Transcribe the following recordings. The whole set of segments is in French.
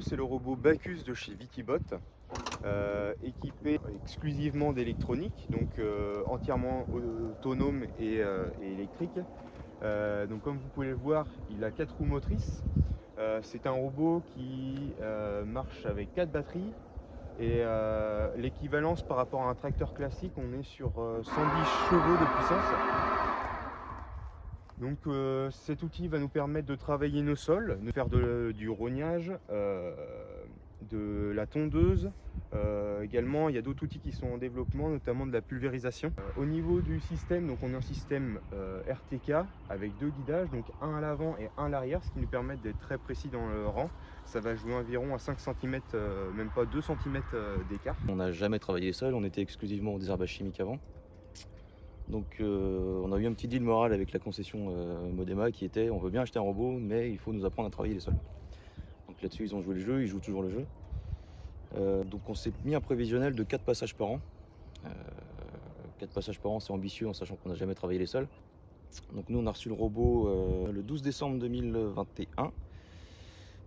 c'est le robot Bacchus de chez Vitibot, équipé exclusivement d'électronique, donc entièrement autonome et électrique. Donc comme vous pouvez le voir, il a 4 roues motrices. C'est un robot qui marche avec 4 batteries et l'équivalence par rapport à un tracteur classique, on est sur 110 chevaux de puissance. Donc cet outil va nous permettre de travailler nos sols, de faire du rognage, de la tondeuse. Également, il y a d'autres outils qui sont en développement, notamment de la pulvérisation. Au niveau du système, donc on est en système RTK avec 2 guidages, donc un à l'avant et un à l'arrière, ce qui nous permet d'être très précis dans le rang. Ça va jouer environ à 5 cm, même pas 2 cm d'écart. On n'a jamais travaillé seul, on était exclusivement au désherbage chimique avant. Donc on a eu un petit deal moral avec la concession Modema qui était on veut bien acheter un robot mais il faut nous apprendre à travailler les sols. Donc là-dessus ils ont joué le jeu, ils jouent toujours le jeu. Donc on s'est mis un prévisionnel de 4 passages par an. 4 passages par an c'est ambitieux en sachant qu'on n'a jamais travaillé les sols. Donc nous on a reçu le robot le 12 décembre 2021 et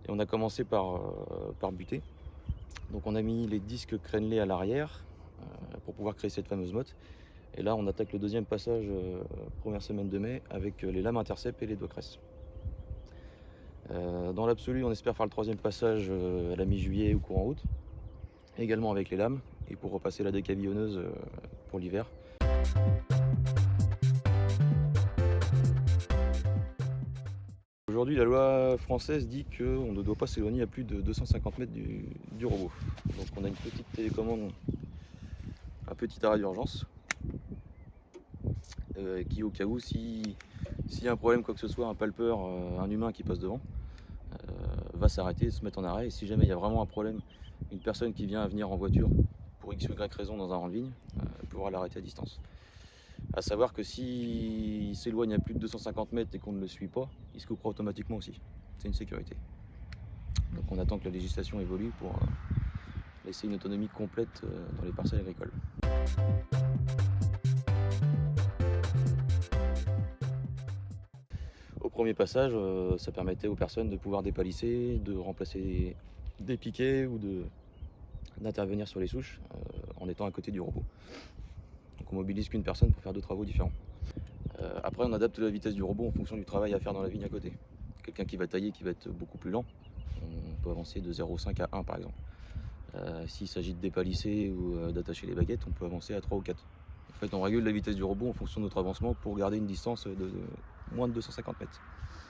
on a commencé par buter. Donc on a mis les disques crénelés à l'arrière pour pouvoir créer cette fameuse motte. Et là, on attaque le deuxième passage, première semaine de mai, avec les lames intercept et les doigts cresse. Dans l'absolu, on espère faire le troisième passage à la mi-juillet ou courant août, également avec les lames, et pour repasser la décabillonneuse pour l'hiver. Aujourd'hui, la loi française dit qu'on ne doit pas s'éloigner à plus de 250 mètres du robot. Donc on a une petite télécommande, un petit arrêt d'urgence. Qui au cas où, s'il y a un problème, quoi que ce soit, un palpeur, un humain qui passe devant, va s'arrêter, se mettre en arrêt. Et si jamais il y a vraiment un problème, une personne qui vient à venir en voiture pour X ou Y raison dans un rang de vigne, pourra l'arrêter à distance. A savoir que s'il s'éloigne à plus de 250 mètres et qu'on ne le suit pas, il se coupera automatiquement aussi. C'est une sécurité. Donc on attend que la législation évolue pour laisser une autonomie complète dans les parcelles agricoles. Au premier passage, ça permettait aux personnes de pouvoir dépalisser, de remplacer des piquets ou d'intervenir sur les souches en étant à côté du robot. Donc on mobilise qu'une personne pour faire 2 travaux différents. Après on adapte la vitesse du robot en fonction du travail à faire dans la vigne à côté. Quelqu'un qui va tailler qui va être beaucoup plus lent, on peut avancer de 0,5 à 1 par exemple. S'il s'agit de dépalisser ou d'attacher les baguettes, on peut avancer à 3 ou 4. En fait on régule la vitesse du robot en fonction de notre avancement pour garder une distance de moins de 250 mètres.